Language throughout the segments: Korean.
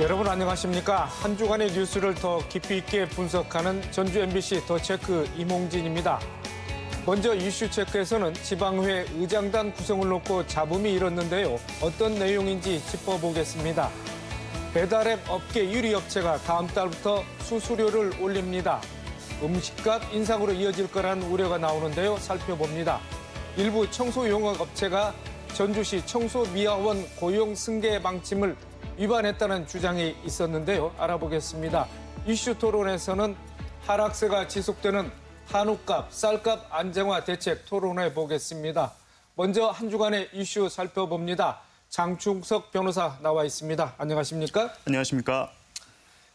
여러분 안녕하십니까? 한 주간의 뉴스를 더 깊이 있게 분석하는 전주 MBC 더 체크 이몽진입니다. 먼저 이슈 체크에서는 지방의회 의장단 구성을 놓고 잡음이 일었는데요. 어떤 내용인지 짚어보겠습니다. 배달앱 업계 유리업체가 다음 달부터 수수료를 올립니다. 음식값 인상으로 이어질 거란 우려가 나오는데요. 살펴봅니다. 일부 청소용역업체가 전주시 청소미화원 고용 승계 방침을 위반했다는 주장이 있었는데요. 알아보겠습니다. 이슈 토론에서는 하락세가 지속되는 한우값, 쌀값 안정화 대책 토론해 보겠습니다. 먼저 한 주간의 이슈 살펴봅니다. 장충석 변호사 나와 있습니다. 안녕하십니까? 안녕하십니까?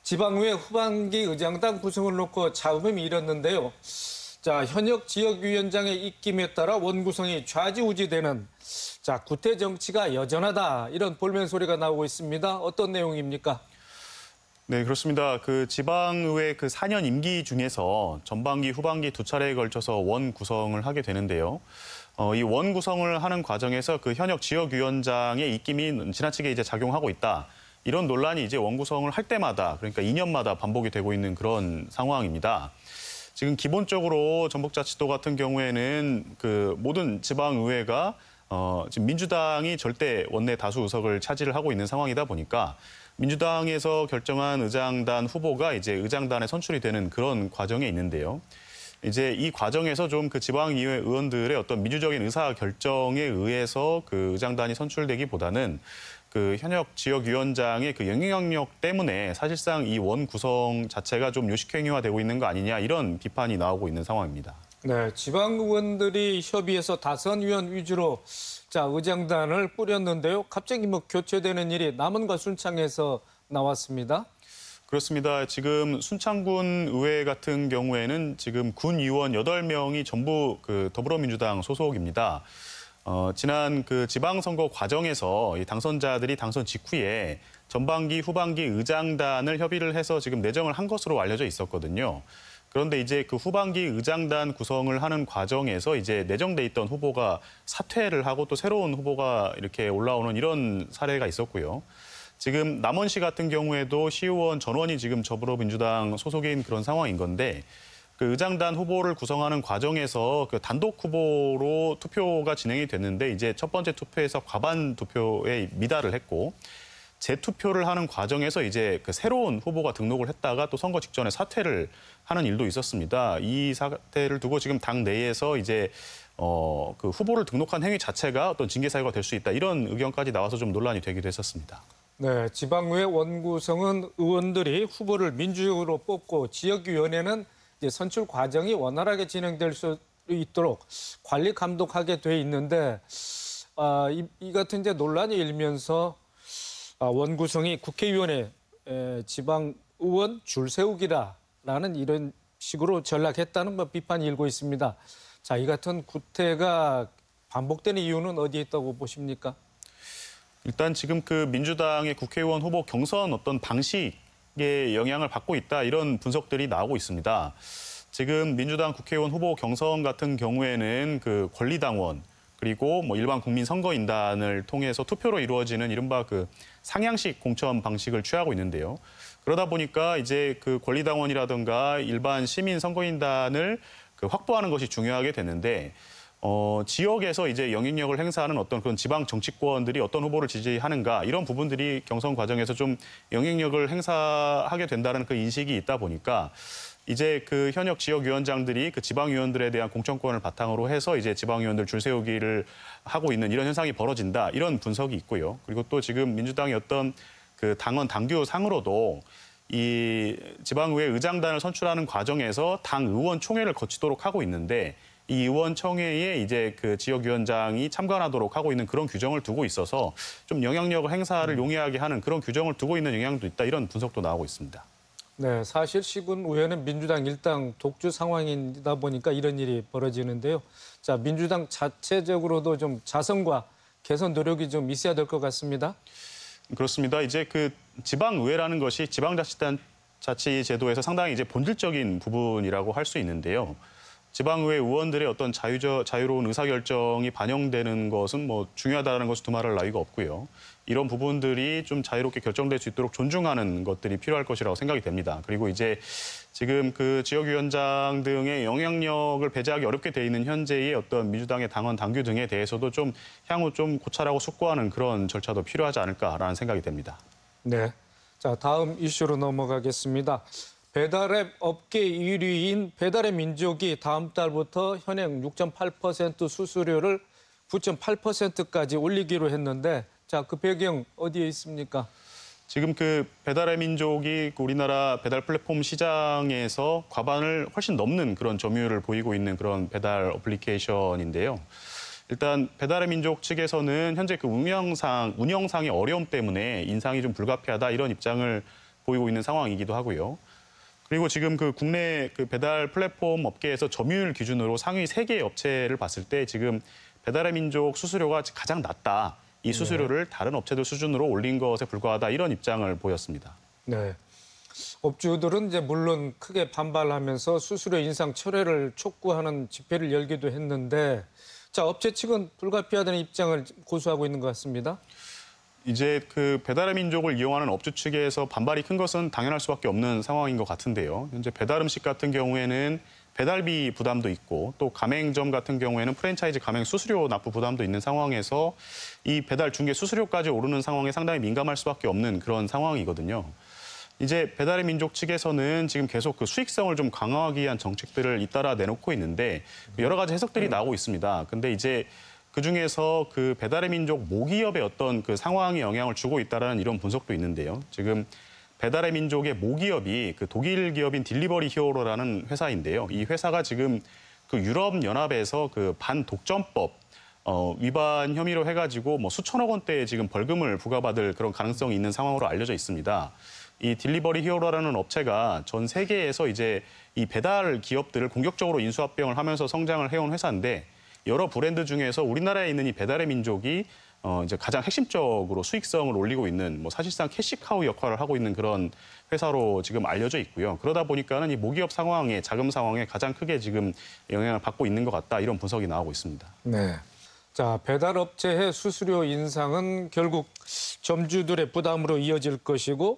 지방의회 후반기 의장단 구성을 놓고 잡음이 일었는데요. 자, 현역 지역위원장의 입김에 따라 원구성이 좌지우지되는 구태 정치가 여전하다 이런 볼멘 소리가 나오고 있습니다. 어떤 내용입니까? 네, 그렇습니다. 그 지방의회 그 4년 임기 중에서 전반기, 후반기 두 차례에 걸쳐서 원 구성을 하게 되는데요. 이 원 구성을 하는 과정에서 그 현역 지역위원장의 입김이 지나치게 이제 작용하고 있다. 이런 논란이 이제 원 구성을 할 때마다, 그러니까 2년마다 반복이 되고 있는 그런 상황입니다. 지금 기본적으로 전북자치도 같은 경우에는 그 모든 지방의회가 지금 민주당이 절대 원내 다수 의석을 차지를 하고 있는 상황이다 보니까 민주당에서 결정한 의장단 후보가 이제 의장단에 선출이 되는 그런 과정에 있는데요. 이제 이 과정에서 좀 그 지방의회 의원들의 어떤 민주적인 의사 결정에 의해서 그 의장단이 선출되기보다는 그 현역 지역위원장의 그 영향력 때문에 사실상 이 원 구성 자체가 좀 요식행위화되고 있는 거 아니냐 이런 비판이 나오고 있는 상황입니다. 네, 지방 의원들이 협의해서 다선 의원 위주로 의장단을 꾸렸는데요. 갑자기 교체되는 일이 남원과 순창에서 나왔습니다. 그렇습니다. 지금 순창군 의회 같은 경우에는 지금 군 의원 8명이 전부 그 더불어민주당 소속입니다. 지난 그 지방선거 과정에서 이 당선자들이 당선 직후에 전반기, 후반기 의장단을 협의를 해서 지금 내정을 한 것으로 알려져 있었거든요. 그런데 이제 그 후반기 의장단 구성을 하는 과정에서 이제 내정돼 있던 후보가 사퇴를 하고 또 새로운 후보가 이렇게 올라오는 이런 사례가 있었고요. 지금 남원시 같은 경우에도 시의원 전원이 지금 더불어민주당 소속인 그런 상황인 건데 그 의장단 후보를 구성하는 과정에서 그 단독 후보로 투표가 진행이 됐는데 이제 첫 번째 투표에서 과반 투표에 미달을 했고 재투표를 하는 과정에서 이제 그 새로운 후보가 등록을 했다가 또 선거 직전에 사퇴를 하는 일도 있었습니다. 이 사태를 두고 지금 당 내에서 이제 그 후보를 등록한 행위 자체가 어떤 징계 사유가 될 수 있다 이런 의견까지 나와서 좀 논란이 되기도 했었습니다. 네, 지방의회 원구성은 의원들이 후보를 민주적으로 뽑고 지역위원회는 이제 선출 과정이 원활하게 진행될 수 있도록 관리 감독하게 돼 있는데 이 같은 이제 논란이 일면서 원구성이 국회의원의 지방의원 줄 세우기라는 이런 식으로 전락했다는 비판이 일고 있습니다. 자, 이 같은 구태가 반복되는 이유는 어디에 있다고 보십니까? 일단 지금 그 민주당의 국회의원 후보 경선 어떤 방식에 영향을 받고 있다 이런 분석들이 나오고 있습니다. 지금 민주당 국회의원 후보 경선 같은 경우에는 그 권리당원 그리고 일반 국민 선거인단을 통해서 투표로 이루어지는 이른바 그 상향식 공천 방식을 취하고 있는데요. 그러다 보니까 이제 그 권리당원이라든가 일반 시민 선거인단을 그 확보하는 것이 중요하게 되는데 지역에서 이제 영향력을 행사하는 어떤 그런 지방 정치권들이 어떤 후보를 지지하는가 이런 부분들이 경선 과정에서 좀 영향력을 행사하게 된다는 그 인식이 있다 보니까 이제 그 현역 지역위원장들이 그 지방위원들에 대한 공천권을 바탕으로 해서 이제 지방위원들 줄 세우기를 하고 있는 이런 현상이 벌어진다 이런 분석이 있고요. 그리고 또 지금 민주당의 어떤 그 당원 당규상으로도 이 지방의회 의장단을 선출하는 과정에서 당 의원총회를 거치도록 하고 있는데 이 의원총회에 이제 그 지역위원장이 참관하도록 하고 있는 그런 규정을 두고 있어서 좀 영향력 행사를 용이하게 하는 그런 규정을 두고 있는 영향도 있다 이런 분석도 나오고 있습니다. 네, 사실 시군의회는 민주당 일당 독주 상황이다 보니까 이런 일이 벌어지는데요. 자, 민주당 자체적으로도 좀 자성과 개선 노력이 좀 있어야 될 것 같습니다. 그렇습니다. 이제 그 지방의회라는 것이 지방자치제도에서 상당히 이제 본질적인 부분이라고 할 수 있는데요. 지방의회 의원들의 어떤 자유로운 의사결정이 반영되는 것은 뭐 중요하다는 것을 두말할 나위가 없고요. 이런 부분들이 좀 자유롭게 결정될 수 있도록 존중하는 것들이 필요할 것이라고 생각이 됩니다. 그리고 이제 지금 그 지역위원장 등의 영향력을 배제하기 어렵게 돼 있는 현재의 어떤 민주당의 당원, 당규 등에 대해서도 좀 향후 좀 고찰하고 숙고하는 그런 절차도 필요하지 않을까라는 생각이 됩니다. 네. 자, 다음 이슈로 넘어가겠습니다. 배달앱 업계 1위인 배달의 민족이 다음 달부터 현행 6.8% 수수료를 9.8%까지 올리기로 했는데 자, 그 배경 어디에 있습니까? 지금 그 배달의 민족이 우리나라 배달 플랫폼 시장에서 과반을 훨씬 넘는 그런 점유율을 보이고 있는 그런 배달 어플리케이션인데요. 일단 배달의 민족 측에서는 현재 그 운영상의 어려움 때문에 인상이 좀 불가피하다 이런 입장을 보이고 있는 상황이기도 하고요. 그리고 지금 그 국내 그 배달 플랫폼 업계에서 점유율 기준으로 상위 3개 업체를 봤을 때 지금 배달의 민족 수수료가 가장 낮다. 이 수수료를 다른 업체들 수준으로 올린 것에 불과하다 이런 입장을 보였습니다. 네. 업주들은 이제 물론 크게 반발하면서 수수료 인상 철회를 촉구하는 집회를 열기도 했는데 자, 업체 측은 불가피하다는 입장을 고수하고 있는 것 같습니다. 이제 그 배달의 민족을 이용하는 업주 측에서 반발이 큰 것은 당연할 수밖에 없는 상황인 것 같은데요. 현재 배달 음식 같은 경우에는 배달비 부담도 있고 또 가맹점 같은 경우에는 프랜차이즈 가맹 수수료 납부 부담도 있는 상황에서 이 배달 중개 수수료까지 오르는 상황에 상당히 민감할 수밖에 없는 그런 상황이거든요. 이제 배달의 민족 측에서는 지금 계속 그 수익성을 좀 강화하기 위한 정책들을 잇따라 내놓고 있는데 여러 가지 해석들이 나오고 있습니다. 근데 이제 그중에서 그 배달의 민족 모기업의 어떤 그 상황에 영향을 주고 있다라는 이런 분석도 있는데요. 지금 배달의 민족의 모기업이 그 독일 기업인 딜리버리 히어로라는 회사인데요. 이 회사가 지금 그 유럽연합에서 그 반독점법 위반 혐의로 해가지고 뭐 수천억 원대의 지금 벌금을 부과받을 그런 가능성이 있는 상황으로 알려져 있습니다. 이 딜리버리 히어로라는 업체가 전 세계에서 이제 이 배달 기업들을 공격적으로 인수합병을 하면서 성장을 해온 회사인데 여러 브랜드 중에서 우리나라에 있는 이 배달의 민족이 이제 가장 핵심적으로 수익성을 올리고 있는 뭐 사실상 캐시카우 역할을 하고 있는 그런 회사로 지금 알려져 있고요. 그러다 보니까는 이 모기업 상황에 자금 상황에 가장 크게 지금 영향을 받고 있는 것 같다 이런 분석이 나오고 있습니다. 네. 자, 배달업체의 수수료 인상은 결국 점주들의 부담으로 이어질 것이고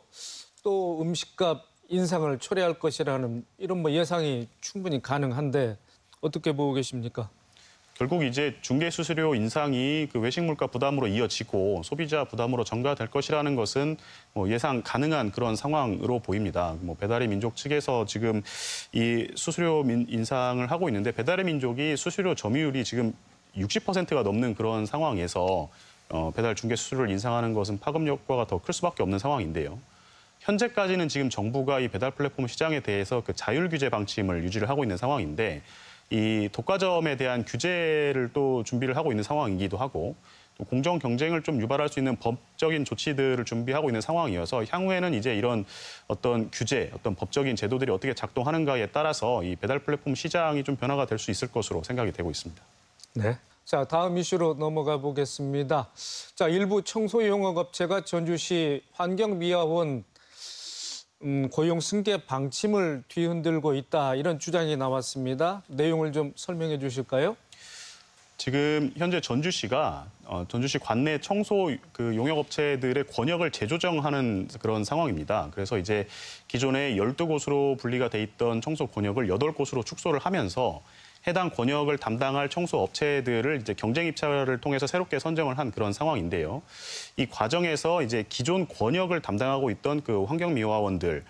또 음식값 인상을 초래할 것이라는 이런 뭐 예상이 충분히 가능한데 어떻게 보고 계십니까? 결국 이제 중개 수수료 인상이 그 외식 물가 부담으로 이어지고 소비자 부담으로 전가될 것이라는 것은 뭐 예상 가능한 그런 상황으로 보입니다. 뭐 배달의 민족 측에서 지금 이 수수료 인상을 하고 있는데 배달의 민족이 수수료 점유율이 지금 60%가 넘는 그런 상황에서 배달 중개 수수료를 인상하는 것은 파급 효과가 더 클 수밖에 없는 상황인데요. 현재까지는 지금 정부가 이 배달 플랫폼 시장에 대해서 그 자율 규제 방침을 유지를 하고 있는 상황인데 이 독과점에 대한 규제를 또 준비를 하고 있는 상황이기도 하고 또 공정 경쟁을 좀 유발할 수 있는 법적인 조치들을 준비하고 있는 상황이어서 향후에는 이제 이런 어떤 규제, 어떤 법적인 제도들이 어떻게 작동하는가에 따라서 이 배달 플랫폼 시장이 좀 변화가 될 수 있을 것으로 생각이 되고 있습니다. 네. 자, 다음 이슈로 넘어가 보겠습니다. 자, 일부 청소용역업체가 전주시 환경미화원 고용 승계 방침을 뒤흔들고 있다 이런 주장이 나왔습니다. 내용을 좀 설명해 주실까요? 지금 현재 전주시가 전주시 관내 청소 그 용역업체들의 권역을 재조정하는 그런 상황입니다. 그래서 이제 기존에 12곳으로 분리가 돼 있던 청소 권역을 8곳으로 축소를 하면서 해당 권역을 담당할 청소 업체들을 이제 경쟁 입찰을 통해서 새롭게 선정을 한 그런 상황인데요. 이 과정에서 이제 기존 권역을 담당하고 있던 그 환경미화원들이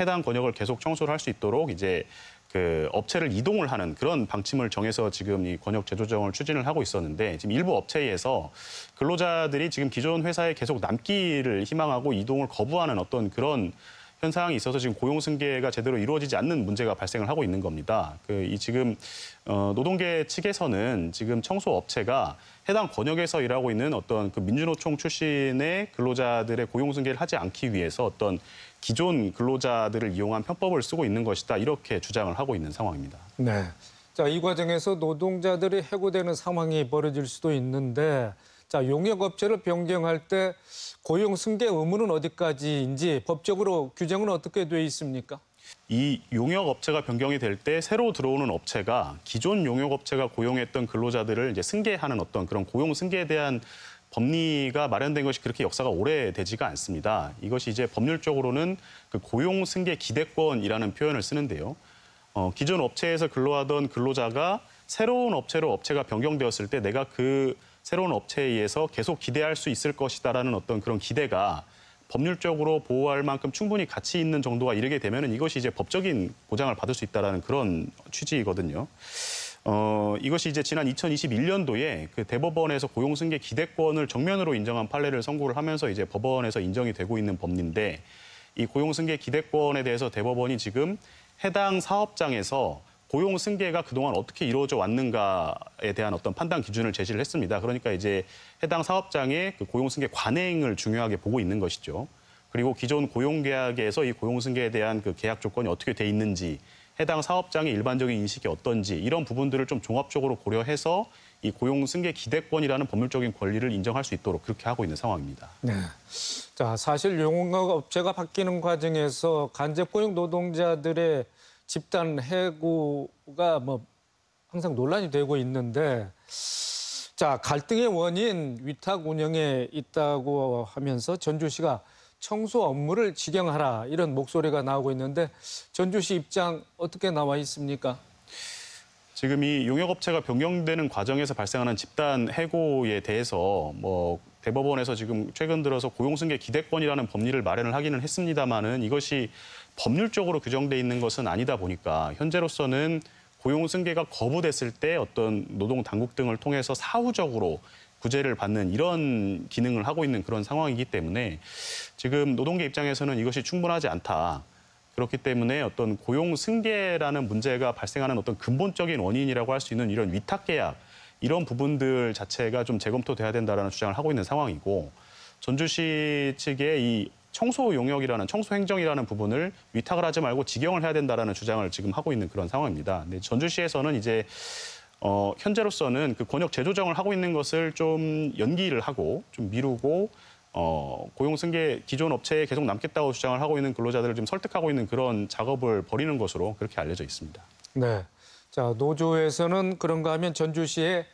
해당 권역을 계속 청소를 할 수 있도록 이제 그 업체를 이동을 하는 그런 방침을 정해서 지금 이 권역 재조정을 추진을 하고 있었는데 지금 일부 업체에서 근로자들이 지금 기존 회사에 계속 남기를 희망하고 이동을 거부하는 어떤 그런 현상이 있어서 지금 고용 승계가 제대로 이루어지지 않는 문제가 발생을 하고 있는 겁니다. 지금 노동계 측에서는 지금 청소 업체가 해당 권역에서 일하고 있는 어떤 그 민주노총 출신의 근로자들의 고용 승계를 하지 않기 위해서 어떤 기존 근로자들을 이용한 편법을 쓰고 있는 것이다 이렇게 주장을 하고 있는 상황입니다. 네. 자, 이 과정에서 노동자들이 해고되는 상황이 벌어질 수도 있는데 자, 용역업체를 변경할 때 고용 승계 의무는 어디까지인지 법적으로 규정은 어떻게 돼 있습니까? 이 용역업체가 변경이 될 때 새로 들어오는 업체가 기존 용역업체가 고용했던 근로자들을 이제 승계하는 어떤 그런 고용 승계에 대한 법리가 마련된 것이 그렇게 역사가 오래되지가 않습니다. 이것이 이제 법률적으로는 그 고용 승계 기대권이라는 표현을 쓰는데요. 기존 업체에서 근로하던 근로자가 새로운 업체로 업체가 변경되었을 때 내가 그 새로운 업체에 의해서 계속 기대할 수 있을 것이다라는 어떤 그런 기대가 법률적으로 보호할 만큼 충분히 가치 있는 정도가 이르게 되면은 이것이 이제 법적인 보장을 받을 수 있다라는 그런 취지이거든요. 이것이 이제 지난 2021년도에 그 대법원에서 고용승계 기대권을 정면으로 인정한 판례를 선고를 하면서 이제 법원에서 인정이 되고 있는 법리인데 이 고용승계 기대권에 대해서 대법원이 지금 해당 사업장에서 고용승계가 그동안 어떻게 이루어져 왔는가에 대한 어떤 판단 기준을 제시를 했습니다. 그러니까 이제 해당 사업장의 그 고용승계 관행을 중요하게 보고 있는 것이죠. 그리고 기존 고용계약에서 이 고용승계에 대한 그 계약 조건이 어떻게 돼 있는지, 해당 사업장의 일반적인 인식이 어떤지 이런 부분들을 좀 종합적으로 고려해서 이 고용승계 기대권이라는 법률적인 권리를 인정할 수 있도록 그렇게 하고 있는 상황입니다. 네. 자, 사실 용역업체가 바뀌는 과정에서 간접고용 노동자들의 집단 해고가 뭐 항상 논란이 되고 있는데, 자, 갈등의 원인 위탁 운영에 있다고 하면서 전주시가 청소 업무를 직영하라 이런 목소리가 나오고 있는데 전주시 입장 어떻게 나와 있습니까? 지금 이 용역업체가 변경되는 과정에서 발생하는 집단 해고에 대해서 뭐 대법원에서 지금 최근 들어서 고용승계 기대권이라는 법리를 마련을 하기는 했습니다마는 이것이 법률적으로 규정돼 있는 것은 아니다 보니까 현재로서는 고용승계가 거부됐을 때 어떤 노동당국 등을 통해서 사후적으로 구제를 받는 이런 기능을 하고 있는 그런 상황이기 때문에 지금 노동계 입장에서는 이것이 충분하지 않다. 그렇기 때문에 어떤 고용 승계라는 문제가 발생하는 어떤 근본적인 원인이라고 할 수 있는 이런 위탁 계약 이런 부분들 자체가 좀 재검토돼야 된다라는 주장을 하고 있는 상황이고 전주시 측의 이 청소 용역이라는 청소 행정이라는 부분을 위탁을 하지 말고 직영을 해야 된다라는 주장을 지금 하고 있는 그런 상황입니다. 근데 전주시에서는 이제 현재로서는 그 권역 재조정을 하고 있는 것을 좀 연기를 하고 좀 미루고 고용 승계 기존 업체에 계속 남겠다고 주장을 하고 있는 근로자들을 좀 설득하고 있는 그런 작업을 벌이는 것으로 그렇게 알려져 있습니다. 네. 자, 노조에서는 그런가 하면 전주시에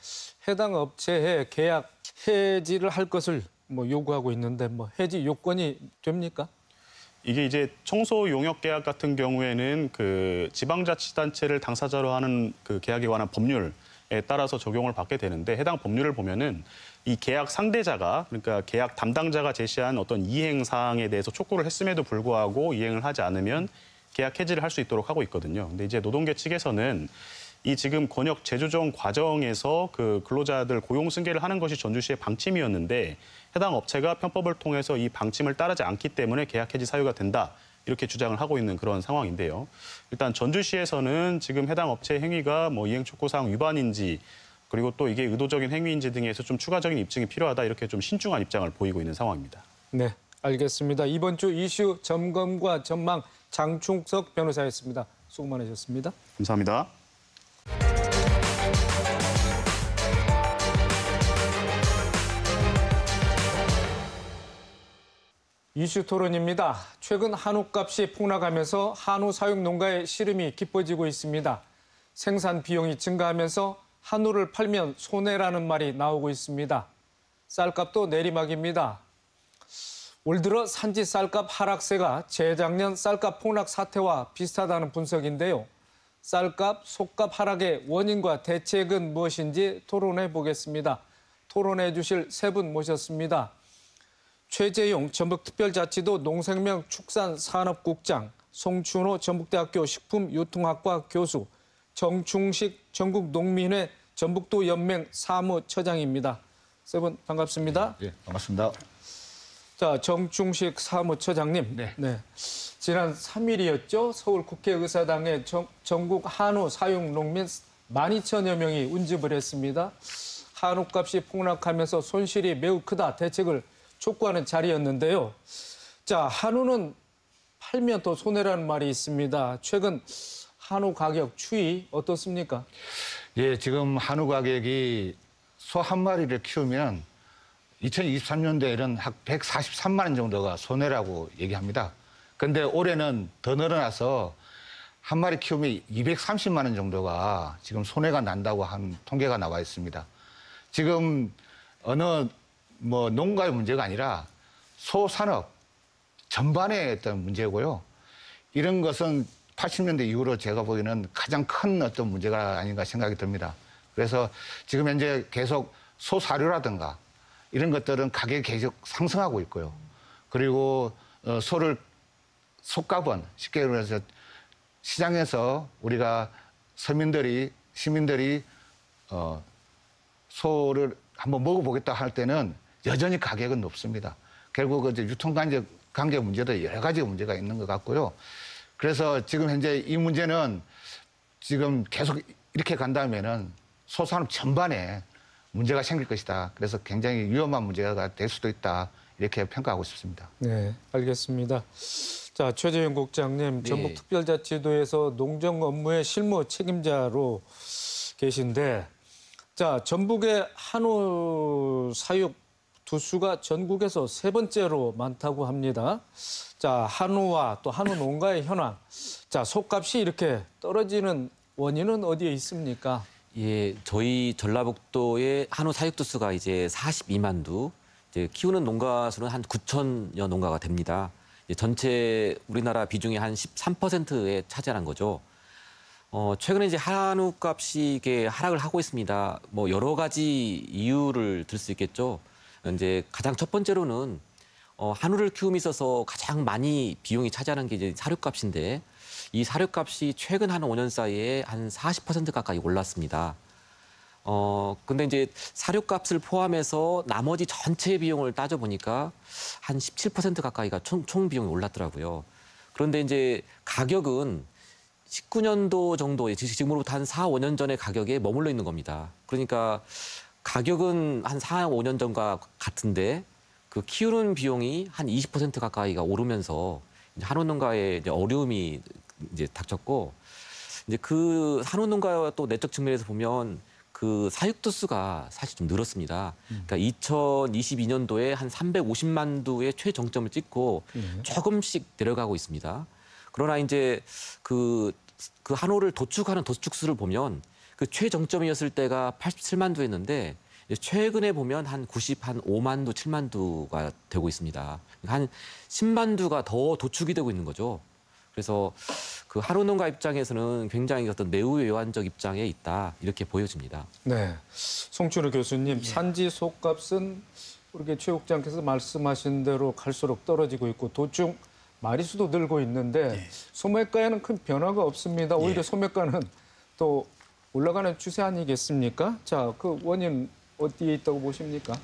해당 업체의 계약 해지를 할 것을 뭐 요구하고 있는데 뭐 해지 요건이 됩니까? 이게 이제 청소 용역 계약 같은 경우에는 그 지방자치단체를 당사자로 하는 그 계약에 관한 법률에 따라서 적용을 받게 되는데 해당 법률을 보면은 이 계약 상대자가 그러니까 계약 담당자가 제시한 어떤 이행 사항에 대해서 촉구를 했음에도 불구하고 이행을 하지 않으면 계약 해지를 할 수 있도록 하고 있거든요. 근데 이제 노동계 측에서는 이 지금 권역 재조정 과정에서 그 근로자들 고용 승계를 하는 것이 전주시의 방침이었는데 해당 업체가 편법을 통해서 이 방침을 따르지 않기 때문에 계약 해지 사유가 된다. 이렇게 주장을 하고 있는 그런 상황인데요. 일단 전주시에서는 지금 해당 업체의 행위가 뭐 이행 촉구 사항 위반인지 그리고 또 이게 의도적인 행위인지 등에서 좀 추가적인 입증이 필요하다. 이렇게 좀 신중한 입장을 보이고 있는 상황입니다. 네, 알겠습니다. 이번 주 이슈 점검과 전망 장충석 변호사였습니다. 수고 많으셨습니다. 감사합니다. 이슈 토론입니다. 최근 한우값이 폭락하면서 한우 사육 농가의 시름이 깊어지고 있습니다. 생산 비용이 증가하면서 한우를 팔면 손해라는 말이 나오고 있습니다. 쌀값도 내리막입니다. 올 들어 산지 쌀값 하락세가 재작년 쌀값 폭락 사태와 비슷하다는 분석인데요. 쌀값, 속값 하락의 원인과 대책은 무엇인지 토론해 보겠습니다. 토론해 주실 세 분 모셨습니다. 최재용 전북특별자치도 농생명축산산업국장, 송춘호 전북대학교 식품유통학과 교수, 정충식 전국농민회 전북도 연맹 사무처장입니다. 세 분 반갑습니다. 네, 반갑습니다. 자, 정충식 사무처장님. 네. 지난 3일이었죠. 서울 국회의사당에 전국 한우 사육 농민 12,000여 명이 운집을 했습니다. 한우값이 폭락하면서 손실이 매우 크다. 대책을 촉구하는 자리였는데요. 자, 한우는 팔면 더 손해라는 말이 있습니다. 최근 한우 가격 추이 어떻습니까? 예, 지금 한우 가격이 소 한 마리를 키우면 2023년도에는 약 143만 원 정도가 손해라고 얘기합니다. 그런데 올해는 더 늘어나서 한 마리 키우면 230만 원 정도가 지금 손해가 난다고 한 통계가 나와 있습니다. 지금 어느 뭐 농가의 문제가 아니라 소산업 전반의 어떤 문제고요. 이런 것은 80년대 이후로 제가 보기에는 가장 큰 어떤 문제가 아닌가 생각이 듭니다. 그래서 지금 현재 계속 소사료라든가 이런 것들은 가격이 계속 상승하고 있고요. 그리고 소값은 쉽게 말해서 시장에서 우리가 시민들이 소를 한번 먹어보겠다 할 때는 여전히 가격은 높습니다. 결국 이제 유통관계 문제도 여러 가지 문제가 있는 것 같고요. 그래서 지금 현재 이 문제는 지금 계속 이렇게 간다면은 소산업 전반에 문제가 생길 것이다. 그래서 굉장히 위험한 문제가 될 수도 있다. 이렇게 평가하고 싶습니다. 네, 알겠습니다. 자, 최재형 국장님, 네. 전북특별자치도에서 농정 업무의 실무 책임자로 계신데, 자, 전북의 한우 사육 두수가 전국에서 3번째로 많다고 합니다. 자, 한우와 또 한우 농가의 현황. 자, 속값이 이렇게 떨어지는 원인은 어디에 있습니까? 예, 저희 전라북도의 한우 사육 두수가 이제 42만 두, 이제 키우는 농가 수는 한 9천여 농가가 됩니다. 이제 전체 우리나라 비중의 한 13%에 차지하는 거죠. 최근에 이제 한우 값이 이게 하락을 하고 있습니다. 뭐 여러 가지 이유를 들 수 있겠죠. 이제 가장 첫 번째로는 한우를 키움에 있어서 가장 많이 비용이 차지하는 게 이제 사료값인데, 이 사료값이 최근 한 5년 사이에 한 40% 가까이 올랐습니다. 근데 이제 사료값을 포함해서 나머지 전체 비용을 따져보니까 한 17% 가까이가 총 비용이 올랐더라고요. 그런데 이제 가격은 19년도 정도, 지금으로부터 한 4, 5년 전의 가격에 머물러 있는 겁니다. 그러니까 가격은 한 4, 5년 전과 같은데 그 키우는 비용이 한 20% 가까이가 오르면서 한우 농가에 이제 어려움이 이제 닥쳤고, 이제 그 한우 농가와 또 내적 측면에서 보면 그 사육 두수가 사실 좀 늘었습니다. 그러니까 2022년도에 한 350만 두의 최정점을 찍고 조금씩 내려가고 있습니다. 그러나 이제 그 한우를 도축하는 도축수를 보면 그 최정점이었을 때가 87만 두였는데 최근에 보면 한 95만 두, 7만 두가 되고 있습니다. 한 10만 두가 더 도축이 되고 있는 거죠. 그래서 그 한우 농가 입장에서는 굉장히 어떤 매우 외환적 입장에 있다, 이렇게 보여집니다. 네, 송춘우 교수님, 산지 속값은 우리 최 국장께서 말씀하신 대로 갈수록 떨어지고 있고 도축 마리수도 늘고 있는데 소매가에는 큰 변화가 없습니다. 오히려 소매가는 또 올라가는 추세 아니겠습니까? 자, 그 원인 어디에 있다고 보십니까?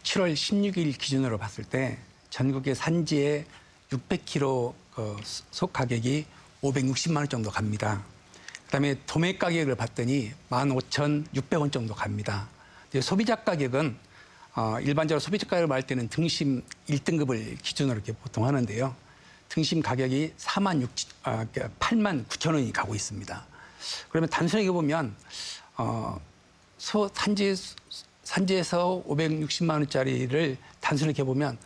7월 16일 기준으로 봤을 때 전국의 산지의 600kg 속 가격이 560만 원 정도 갑니다. 그다음에 도매 가격을 봤더니 15,600원 정도 갑니다. 이제 소비자 가격은 일반적으로 소비자 가격을 말할 때는 등심 1등급을 기준으로 이렇게 보통 하는데요. 등심 가격이 8만 9천 원이 가고 있습니다. 그러면 단순하게 보면 산지에서 560만 원짜리를 단순하게 보면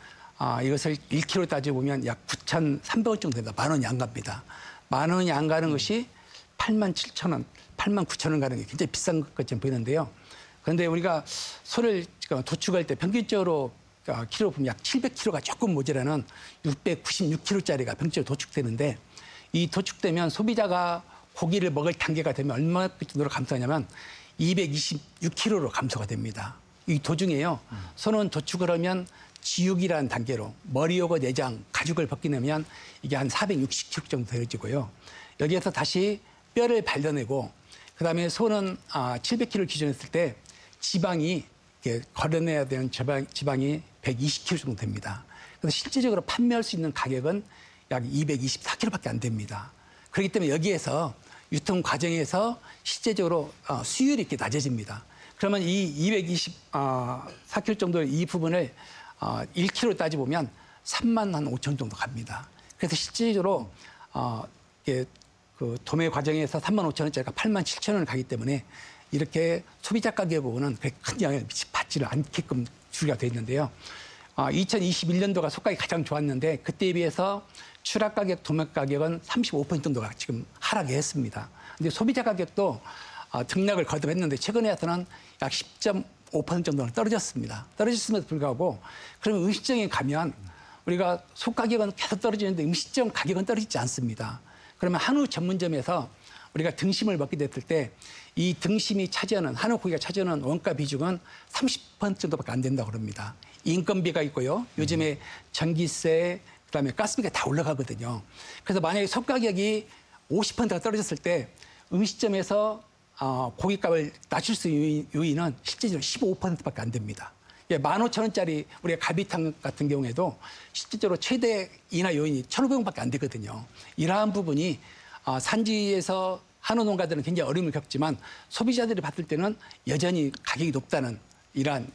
이것을 1kg 따져보면 약 9,300원 정도 됩니다. 10,000원이 안 갑니다. 10,000원이 안 가는 것이 87,000원, 89,000원 가는 게 굉장히 비싼 것처럼 보이는데요. 그런데 우리가 소를 도축할 때 평균적으로 키로 보면 약 700kg가 조금 모자라는 696kg짜리가 평균적으로 도축되는데, 이 도축되면 소비자가 고기를 먹을 단계가 되면 얼마 정도로 감소하냐면 226kg로 감소가 됩니다. 이 도중에요. 소는 도축을 하면 지육이라는 단계로 머리하고 내장, 가죽을 벗기내면 이게 한 460kg 정도 되어지고요. 여기에서 다시 뼈를 발라내고, 그다음에 소는 700kg 기준했을 때 지방이 걸러내야 되는 지방이 120kg 정도 됩니다. 그래서 실질적으로 판매할 수 있는 가격은 약 224kg밖에 안 됩니다. 그렇기 때문에 여기에서 유통 과정에서 실제적으로 수율이 이렇게 낮아집니다. 그러면 이 224kg 정도의 이 부분을 1kg 따져보면 3만 한 5천 정도 갑니다. 그래서 실질적으로 그 도매 과정에서 3만 5천 원짜리가 8만 7천 원을 가기 때문에 이렇게 소비자 가격 부분은 큰 영향을 받지를 않게끔 줄이가 되어 있는데요. 2021년도가 속가격이 가장 좋았는데 그때에 비해서 추락 가격, 도매 가격은 35% 정도가 지금 하락했습니다. 근데 소비자 가격도 등락을 거듭했는데 최근에 와서는 약 10.5% 정도는 떨어졌습니다. 떨어졌음에도 불구하고 그러면 음식점에 가면 우리가 소 가격은 계속 떨어지는데 음식점 가격은 떨어지지 않습니다. 그러면 한우 전문점에서 우리가 등심을 먹게 됐을 때 이 등심이 차지하는 한우 고기가 차지하는 원가 비중은 30% 정도밖에 안 된다고 그럽니다. 인건비가 있고요. 요즘에 전기세, 그다음에 가스비가 다 올라가거든요. 그래서 만약에 소 가격이 50%가 떨어졌을 때 음식점에서 고깃값을 낮출 수 있는 요인은 실제적으로 15%밖에 안 됩니다. 15,000원짜리 우리가 갈비탕 같은 경우에도 실질적으로 최대 인하 요인이 1,500원밖에 안 되거든요. 이러한 부분이 산지에서 한우 농가들은 굉장히 어려움을 겪지만 소비자들이 봤을 때는 여전히 가격이 높다는 이러한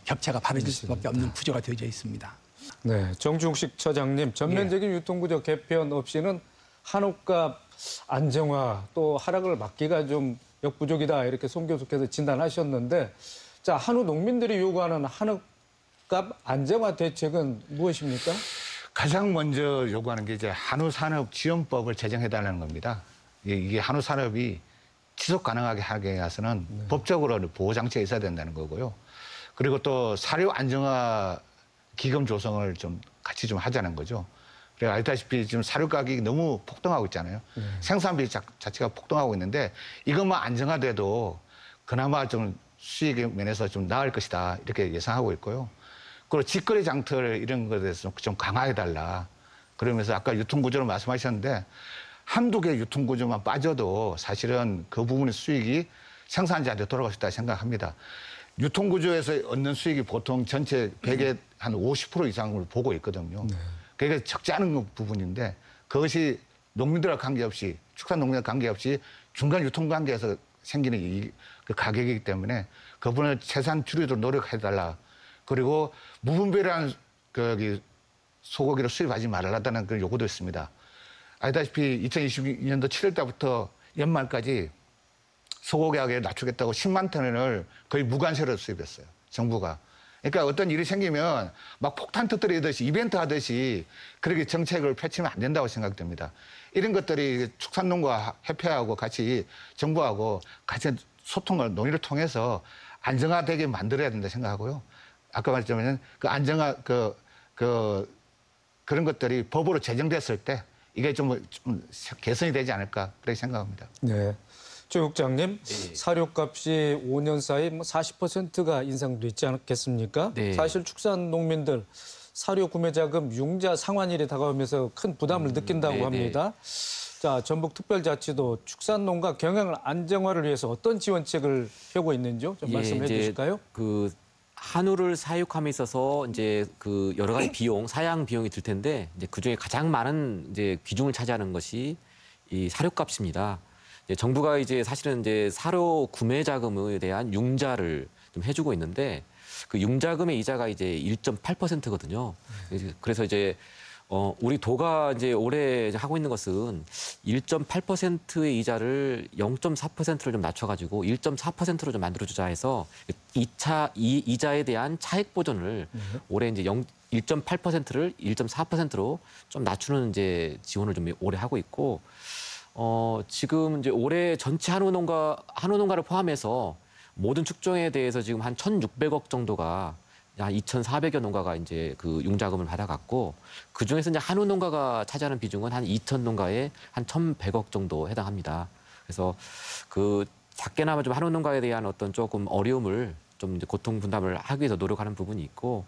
격차가 벌어질 수밖에 없는 구조가 되어져 있습니다. 네, 정중식 처장님, 전면적인 유통구조 개편 없이는 한우값 안정화 또 하락을 막기가 좀 역부족이다 이렇게 송 교수께서 진단하셨는데, 자, 한우 농민들이 요구하는 한우값 안정화 대책은 무엇입니까? 가장 먼저 요구하는 게 이제 한우산업지원법을 제정해달라는 겁니다. 이게 한우산업이 지속 가능하게 하기 위해서는 법적으로 보호장치가 있어야 된다는 거고요. 그리고 또 사료 안정화 기금 조성을 좀 같이 좀 하자는 거죠. 그래 알다시피 지금 사료 가격이 너무 폭등하고 있잖아요. 생산비 자체가 폭등하고 있는데 이것만 안정화돼도 그나마 좀 수익 면에서 좀 나을 것이다 이렇게 예상하고 있고요. 그리고 직거래 장터 이런 것에 대해서 좀 강화해달라. 그러면서 아까 유통구조로 말씀하셨는데 한두 개 유통구조만 빠져도 사실은 그 부분의 수익이 생산자한테 돌아갈 수 있다 생각합니다. 유통구조에서 얻는 수익이 보통 전체 100의 한 50% 이상을 보고 있거든요. 그러니까 적지 않은 부분인데 그것이 농민들과 관계없이 축산농민과 관계없이 중간 유통관계에서 생기는 그 가격이기 때문에 그 부분을 최소한 줄이도록 노력해달라. 그리고 무분별한 소고기를 수입하지 말라는 그런 요구도 있습니다. 알다시피 2022년도 7월 달부터 연말까지 소고기 가격을 낮추겠다고 10만 톤을 거의 무관세로 수입했어요. 정부가. 그러니까 어떤 일이 생기면 막 폭탄 터뜨리듯이 이벤트 하듯이 그렇게 정책을 펼치면 안 된다고 생각됩니다. 이런 것들이 축산농가 협회하고 같이 정부하고 같이 소통을 논의를 통해서 안정화되게 만들어야 된다 생각하고요. 아까 말했지만 그 안정화 그런 것들이 법으로 제정됐을 때 이게 좀 개선이 되지 않을까 그렇게 생각합니다. 네. 조 국장님, 사료값이 5년 사이 40%가 인상도 있지 않겠습니까? 네. 사실 축산 농민들 사료 구매 자금 융자 상환일이 다가오면서 큰 부담을 느낀다고 합니다. 자, 전북특별자치도 축산 농가 경영 안정화를 위해서 어떤 지원책을 펴고 있는지요? 좀 말씀해 주실까요? 그 한우를 사육함에 있어서 이제 그 여러 가지 비용, 사양 비용이 들 텐데 이제 그 중에 가장 많은 이제 비중을 차지하는 것이 이 사료값입니다. 이제 정부가 이제 사실은 이제 사료 구매 자금에 대한 융자를 좀 해주고 있는데 그 융자금의 이자가 이제 1.8%거든요. 그래서 이제 우리 도가 이제 올해 하고 있는 것은 1.8%의 이자를 0.4%를 좀 낮춰가지고 1.4%로 좀 만들어주자 해서 이자에 대한 차액 보전을 올해 이제 1.8%를 1.4%로 좀 낮추는 이제 지원을 좀 올해 하고 있고, 지금 이제 올해 전체 한우 농가를 포함해서 모든 축종에 대해서 지금 한 1,600억 정도가 한 2,400여 농가가 이제 그 융자금을 받아갔고 그 중에서 이제 한우 농가가 차지하는 비중은 한 2,000 농가에 한 1,100억 정도 해당합니다. 그래서 그 작게나마 좀 한우 농가에 대한 어떤 조금 어려움을 좀 이제 고통 분담을 하기 위해서 노력하는 부분이 있고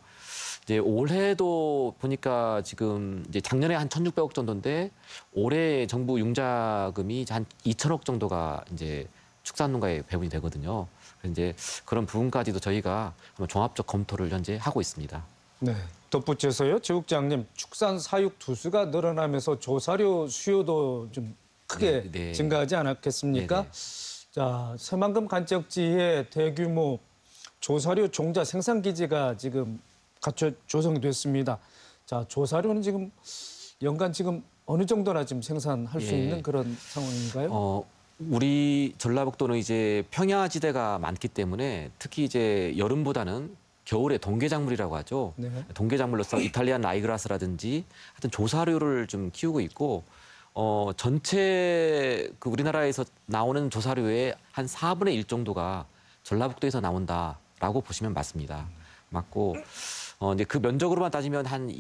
이제 올해도 보니까 지금 이제 작년에 한 1,600억 정도인데 올해 정부 융자금이 한 2,000억 정도가 이제 축산농가에 배분이 되거든요. 이제 그런 부분까지도 저희가 한번 종합적 검토를 현재 하고 있습니다. 네. 덧붙여서요, 조 국장님, 축산 사육 두수가 늘어나면서 조사료 수요도 좀 크게 증가하지 않았겠습니까? 자, 새만금 간척지에 대규모 조사료 종자 생산 기지가 지금 갖춰 조성이 됐습니다. 자, 조사료는 지금 연간 지금 어느 정도나 지금 생산할 수 있는 그런 상황인가요? 우리 전라북도는 이제 평야지대가 많기 때문에 특히 이제 여름보다는 겨울에 동계작물이라고 하죠. 네. 동계작물로서 이탈리안 라이그라스라든지 하여튼 조사료를 좀 키우고 있고 전체 그 우리나라에서 나오는 조사료의 한 4분의 1 정도가 전라북도에서 나온다라고 보시면 맞습니다. 맞고 이제 그 면적으로만 따지면 한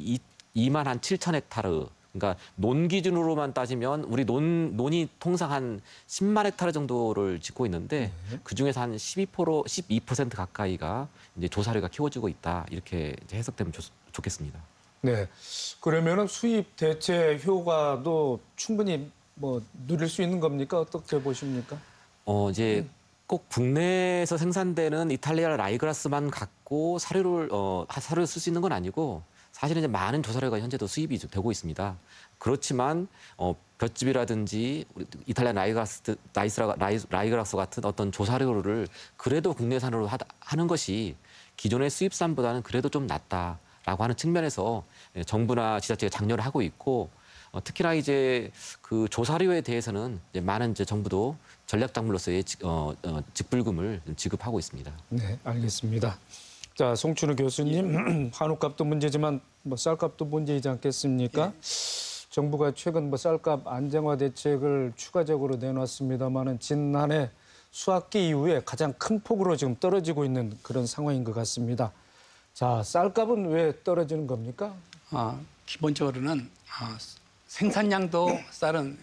2만 한 7천 헥타르. 그러니까 논 기준으로만 따지면 우리 논이 통상 한 10만 헥타르 정도를 짓고 있는데 그 중에서 한 12% 가까이가 이제 조사료가 키워지고 있다. 이렇게 이제 해석되면 좋겠습니다. 네. 그러면은 수입 대체 효과도 충분히 뭐 누릴 수 있는 겁니까? 어떻게 보십니까? 이제 꼭 국내에서 생산되는 이탈리아 라이그라스만 갖고 사료를 쓸 수 있는 건 아니고 사실은 이제 많은 조사료가 현재도 수입이 되고 있습니다. 그렇지만 볏짚이라든지 이탈리아 라이그라스 같은 어떤 조사료를 그래도 국내산으로 하는 것이 기존의 수입산보다는 그래도 좀 낫다라고 하는 측면에서 정부나 지자체가 장려를 하고 있고 특히나 이제 그 조사료에 대해서는 이제 많은 이제 정부도 전략작물로서의 직불금을 지급하고 있습니다. 네, 알겠습니다. 자, 송춘우 교수님, 한우값도 문제지만 뭐 쌀값도 문제이지 않겠습니까? 정부가 최근 뭐 쌀값 안정화 대책을 추가적으로 내놨습니다만은 지난해 수학기 이후에 가장 큰 폭으로 지금 떨어지고 있는 그런 상황인 것 같습니다. 자, 쌀값은 왜 떨어지는 겁니까? 기본적으로는 생산량도 쌀은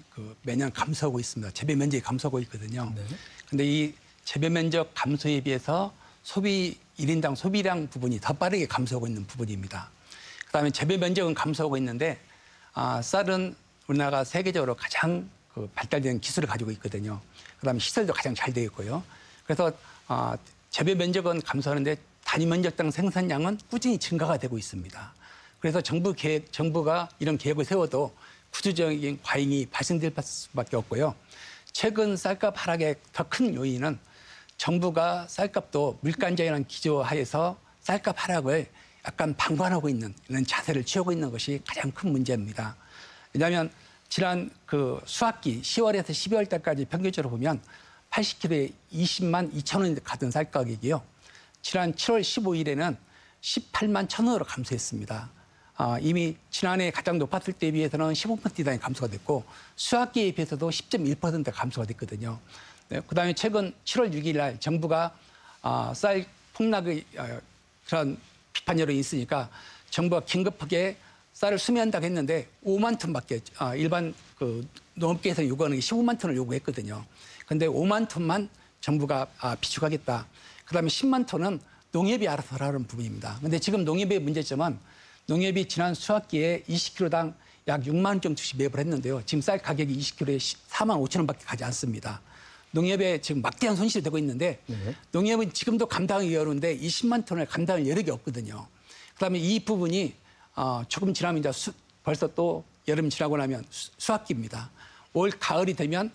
매년 감소하고 있습니다. 재배 면적이 감소하고 있거든요. 그런데 이 재배 면적 감소에 비해서 일인당 소비량 부분이 더 빠르게 감소하고 있는 부분입니다. 그다음에 재배 면적은 감소하고 있는데 쌀은 우리나라가 세계적으로 가장 발달된 기술을 가지고 있거든요. 그다음에 시설도 가장 잘 되어 있고요. 그래서 재배 면적은 감소하는데 단위 면적당 생산량은 꾸준히 증가가 되고 있습니다. 그래서 정부가 이런 계획을 세워도 구조적인 과잉이 발생될 수밖에 없고요. 최근 쌀값 하락의 더 큰 요인은 정부가 쌀값도 물가안정이라는 기조하에서 쌀값 하락을 약간 방관하고 있는 이런 자세를 취하고 있는 것이 가장 큰 문제입니다. 왜냐하면 지난 수학기 10월에서 12월 달까지 평균적으로 보면 80kg에 20만 2천 원이 가던 쌀 가격이요. 지난 7월 15일에는 18만 1천 원으로 감소했습니다. 이미 지난해 가장 높았을 때에 비해서는 15% 이상의 감소가 됐고 수학기에 비해서도 10.1% 감소가 됐거든요. 네, 그다음에 최근 7월 6일 날 정부가 쌀 폭락의 그런 비판 여론이 있으니까 정부가 긴급하게 쌀을 수매한다고 했는데 5만 톤밖에 일반 농업계에서 요구하는 게 15만 톤을 요구했거든요. 그런데 5만 톤만 정부가 비축하겠다. 그다음에 10만 톤은 농협이 알아서 하라는 부분입니다. 그런데 지금 농협의 문제점은 농협이 지난 수학기에 20kg당 약 6만 원 정도씩 매입을 했는데요. 지금 쌀 가격이 20kg에 4만 5천 원밖에 가지 않습니다. 농협에 지금 막대한 손실이 되고 있는데 농협은 지금도 감당하기 어려운데 20만 톤을 감당할 여력이 없거든요. 그다음에 이 부분이 조금 지나면 이제 벌써 또 여름 지나고 나면 수학기입니다. 올 가을이 되면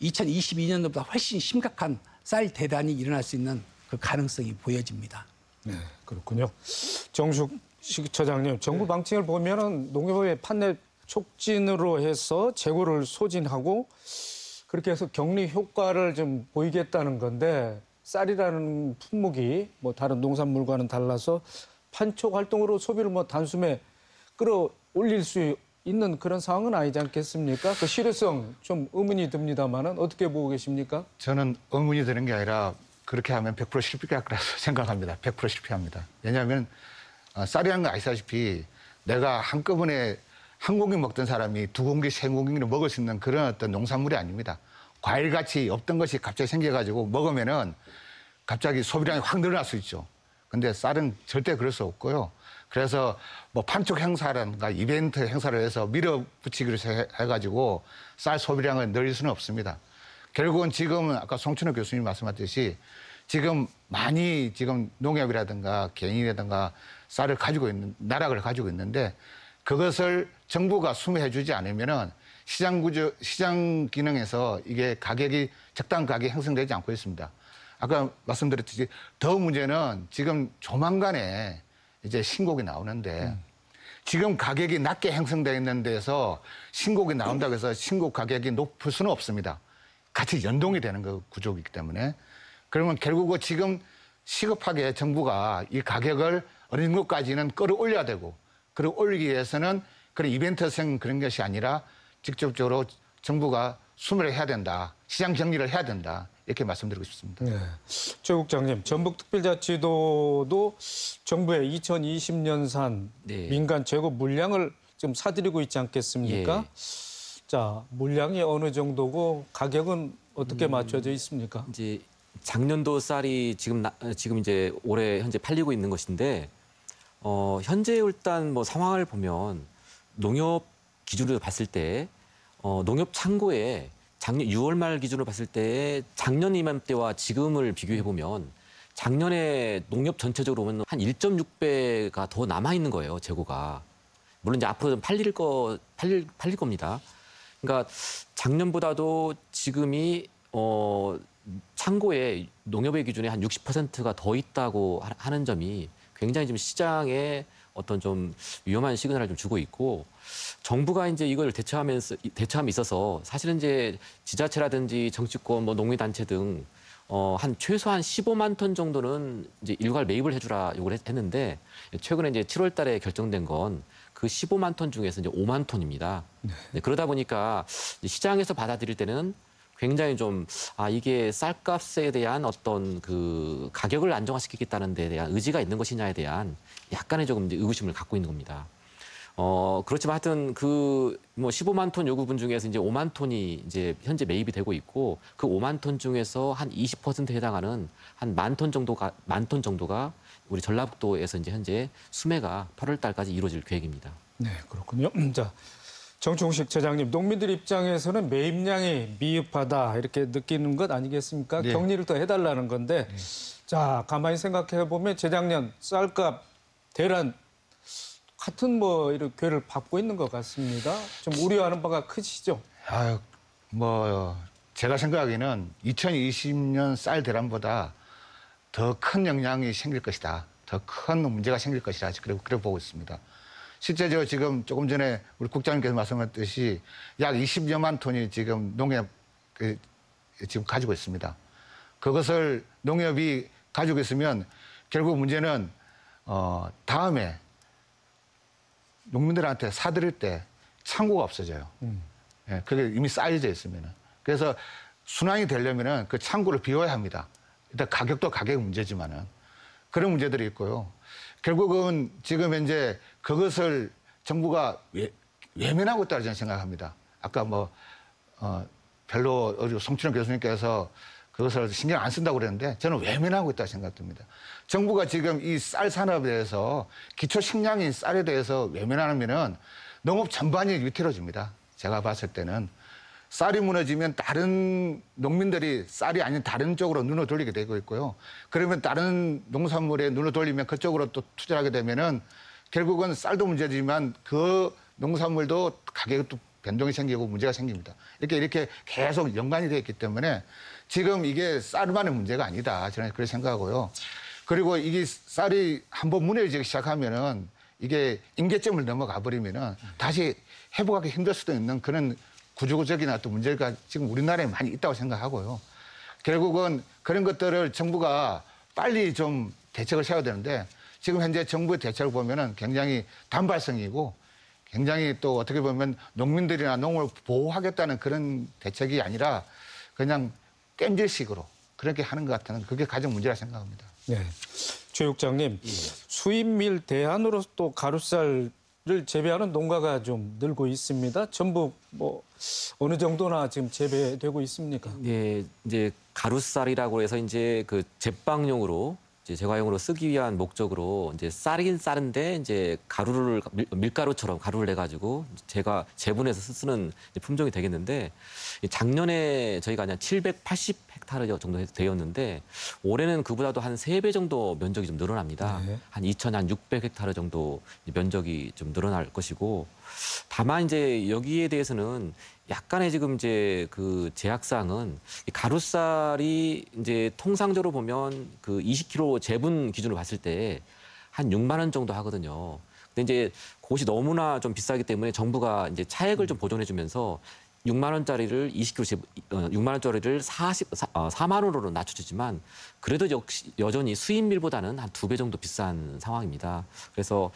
2022년도보다 훨씬 심각한 쌀 대란이 일어날 수 있는 그 가능성이 보여집니다. 네, 그렇군요. 정숙식 처장님, 정부 방침을 보면은 농협의 판매 촉진으로 해서 재고를 소진하고 그렇게 해서 격리 효과를 좀 보이겠다는 건데 쌀이라는 품목이 뭐 다른 농산물과는 달라서 판촉 활동으로 소비를 뭐 단숨에 끌어올릴 수 있는 그런 상황은 아니지 않겠습니까? 그 실효성 좀 의문이 듭니다만은 어떻게 보고 계십니까? 저는 의문이 드는 게 아니라 그렇게 하면 100% 실패할 거라고 생각합니다. 100% 실패합니다. 왜냐하면 쌀이라는 거 아시다시피 내가 한꺼번에 한 공기 먹던 사람이 두 공기, 세 공기를 먹을 수 있는 그런 어떤 농산물이 아닙니다. 과일같이 없던 것이 갑자기 생겨가지고 먹으면은 갑자기 소비량이 확 늘어날 수 있죠. 근데 쌀은 절대 그럴 수 없고요. 그래서 뭐 판촉 행사라든가 이벤트 행사를 해서 밀어붙이기로 해가지고 쌀 소비량을 늘릴 수는 없습니다. 결국은 지금은 아까 송춘호 교수님 말씀하셨듯이 지금 많이 지금 농협이라든가 개인이라든가 쌀을 가지고 있는, 나락을 가지고 있는데 그것을 정부가 수매해주지 않으면은 시장 기능에서 이게 가격이 적당한 가격이 형성되지 않고 있습니다. 아까 말씀드렸듯이 더 문제는 지금 조만간에 이제 신곡이 나오는데 지금 가격이 낮게 형성되어 있는 데서 신곡이 나온다고 해서 신곡 가격이 높을 수는 없습니다. 같이 연동이 되는 그 구조이기 때문에 그러면 결국은 지금 시급하게 정부가 이 가격을 어느 정도까지는 끌어올려야 되고, 끌어올리기 위해서는 그런 이벤트성 그런 것이 아니라 직접적으로 정부가 수매를 해야 된다. 시장 정리를 해야 된다. 이렇게 말씀드리고 싶습니다. 네. 최 국장님, 전북특별자치도도 정부의 2020년산 네. 민간 재고 물량을 지금 사들이고 있지 않겠습니까? 예. 자, 물량이 어느 정도고 가격은 어떻게 맞춰져 있습니까? 이제 작년도 쌀이 지금 이제 올해 현재 팔리고 있는 것인데 현재 일단 뭐 상황을 보면 농협 기준으로 봤을 때 농협 창고에 작년 6월 말 기준으로 봤을 때 작년 이맘때와 지금을 비교해 보면 작년에 농협 전체적으로 보면 한 1.6배가 더 남아 있는 거예요, 재고가. 물론 이제 앞으로 좀 팔릴 겁니다. 그러니까 작년보다도 지금이 창고에 농협의 기준에 한 60%가 더 있다고 하는 점이 굉장히 좀 시장에 어떤 좀 위험한 시그널을 좀 주고 있고, 정부가 이제 이걸 대처함에 있어서 사실은 이제 지자체라든지 정치권, 뭐 농민단체 등 한 최소한 15만 톤 정도는 이제 일괄 매입을 해주라 요구를 했는데, 최근에 이제 7월 달에 결정된 건 그 15만 톤 중에서 이제 5만 톤입니다. 네, 그러다 보니까 시장에서 받아들일 때는 굉장히 좀 이게 쌀값에 대한 어떤 그 가격을 안정화시키겠다는 데 대한 의지가 있는 것이냐에 대한 약간의 조금 이제 의구심을 갖고 있는 겁니다. 그렇지만 하여튼 그 뭐 15만 톤 요구분 중에서 이제 5만 톤이 이제 현재 매입이 되고 있고, 그 5만 톤 중에서 한 20%에 해당하는 한 1만 톤 정도가 우리 전라북도에서 이제 현재 수매가 8월 달까지 이루어질 계획입니다. 네, 그렇군요. 자, 정충식 차장님, 농민들 입장에서는 매입량이 미흡하다 이렇게 느끼는 것 아니겠습니까? 네. 격리를 더 해달라는 건데, 자, 가만히 생각해 보면 재작년 쌀값 대란 같은 뭐 이런 괴를 받고 있는 것 같습니다. 좀 우려하는 바가 크시죠? 아유, 제가 생각하기에는 2020년 쌀 대란보다 더 큰 영향이 생길 것이다. 더 큰 문제가 생길 것이다. 그렇게 보고 있습니다. 실제 저 지금 조금 전에 우리 국장님께서 말씀하셨듯이 약 20여만 톤이 지금 농협 지금 가지고 있습니다. 그것을 농협이 가지고 있으면 결국 문제는 다음에 농민들한테 사들일 때 창고가 없어져요. 예, 그게 이미 쌓여져 있으면은. 그래서 순환이 되려면은 그 창고를 비워야 합니다. 일단 가격도 가격 문제지만은 그런 문제들이 있고요. 결국은 지금 현재 그것을 정부가 외면하고 있다고 저는 생각합니다. 아까 별로 우리 송춘호 교수님께서 그것을 신경 안 쓴다고 그랬는데 저는 외면하고 있다고 생각됩니다. 정부가 지금 이 쌀 산업에 대해서 기초 식량인 쌀에 대해서 외면하면은 농업 전반이 위태로집니다. 제가 봤을 때는 쌀이 무너지면 다른 농민들이 쌀이 아닌 다른 쪽으로 눈을 돌리게 되고 있고요. 그러면 다른 농산물에 눈을 돌리면 그쪽으로 또 투자하게 되면은 결국은 쌀도 문제지만 그 농산물도 가격이 또 변동이 생기고 문제가 생깁니다. 이렇게 계속 연관이 되어 있기 때문에 지금 이게 쌀만의 문제가 아니다. 저는 그렇게 생각하고요. 그리고 이게 쌀이 한번 무너지기 시작하면은 이게 임계점을 넘어가 버리면은 다시 회복하기 힘들 수도 있는 그런 구조적인 어떤 문제가 지금 우리나라에 많이 있다고 생각하고요. 결국은 그런 것들을 정부가 빨리 좀 대책을 세워야 되는데 지금 현재 정부의 대책을 보면은 굉장히 단발성이고 굉장히 또 어떻게 보면 농민들이나 농을 보호하겠다는 그런 대책이 아니라 그냥 땜질식으로 그렇게 하는 것 같은 그게 가장 문제라 생각합니다. 네. 최 국장님, 수입밀 대안으로 또 가루쌀을 재배하는 농가가 좀 늘고 있습니다. 전북 어느 정도나 지금 재배되고 있습니까? 예, 이제 가루쌀이라고 해서 이제 그 제빵용으로 이제 제과용으로 쓰기 위한 목적으로 이제 쌀이긴 쌀인데 이제 가루를 밀가루처럼 가루를 내 가지고 제가 재분해서 쓰는 품종이 되겠는데, 작년에 저희가 그냥 780헥타르 정도 되었는데 올해는 그보다도 한 3배 정도 면적이 좀 늘어납니다. 네. 한 2,600헥타르 정도 면적이 좀 늘어날 것이고, 다만 이제 여기에 대해서는 약간의 지금 이제 그 제약사항은 가루쌀이 이제 통상적으로 보면 그 20kg 재분 기준으로 봤을 때 한 6만 원 정도 하거든요. 근데 이제 그것이 너무나 좀 비싸기 때문에 정부가 이제 차액을 좀 보존해 주면서 6만 원짜리를 20kg 6만 원짜리를 4만 원으로 낮춰주지만 그래도 역시 여전히 수입밀보다는 한 2배 정도 비싼 상황입니다. 그래서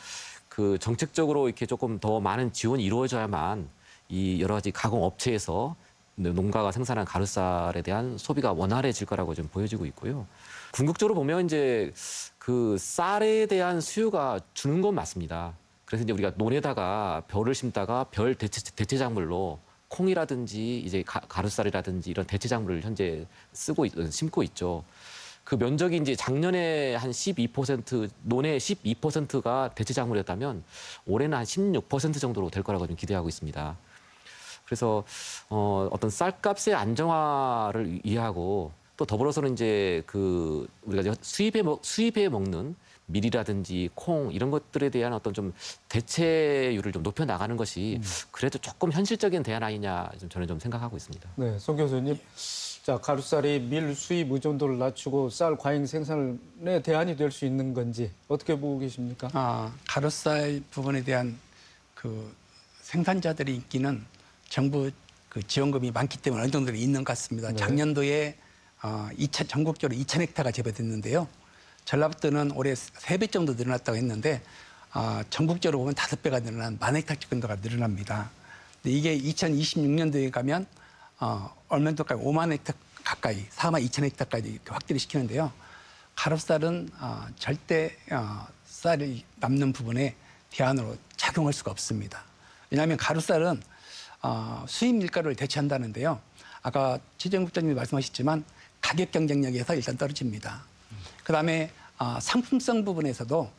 그 정책적으로 이렇게 조금 더 많은 지원이 이루어져야만 이 여러 가지 가공 업체에서 농가가 생산한 가루쌀에 대한 소비가 원활해질 거라고 좀 보여지고 있고요. 궁극적으로 보면 이제 그 쌀에 대한 수요가 주는 건 맞습니다. 그래서 이제 우리가 논에다가 벼를 심다가 벼 대체 작물로 콩이라든지 이제 가루쌀이라든지 이런 대체 작물을 현재 심고 있죠. 그 면적이 이제 작년에 한 12%, 논의 12%가 대체 작물이었다면 올해는 한 16% 정도로 될 거라고 좀 기대하고 있습니다. 그래서 어떤 쌀값의 안정화를 위하고 또 더불어서는 이제 그 우리가 수입해 먹는 밀이라든지 콩 이런 것들에 대한 어떤 좀 대체율을 좀 높여 나가는 것이 그래도 조금 현실적인 대안 아니냐 저는 좀 생각하고 있습니다. 네, 송 교수님. 자, 가루쌀이 밀 수입 의존도를 낮추고 쌀 과잉 생산에 대안이 될 수 있는 건지 어떻게 보고 계십니까? 가루쌀 부분에 대한 그 생산자들의 인기는 정부 그 지원금이 많기 때문에 어느 정도 있는 것 같습니다. 네. 작년도에 전국적으로 2,000헥타가 재배됐는데요. 전라북도는 올해 3배 정도 늘어났다고 했는데 전국적으로 보면 5배가 늘어난 10,000헥타 정도가 늘어납니다. 근데 이게 2026년도에 가면 얼마 정도까지 5만 헥타 가까이 4만 2천 헥타까지 이렇게 확대를 시키는데요. 가루쌀은 절대 쌀이 남는 부분에 대안으로 작용할 수가 없습니다. 왜냐하면 가루쌀은 수입 밀가루를 대체한다는데요. 아까 최재형 국장님이 말씀하셨지만 가격 경쟁력에서 일단 떨어집니다. 그다음에 상품성 부분에서도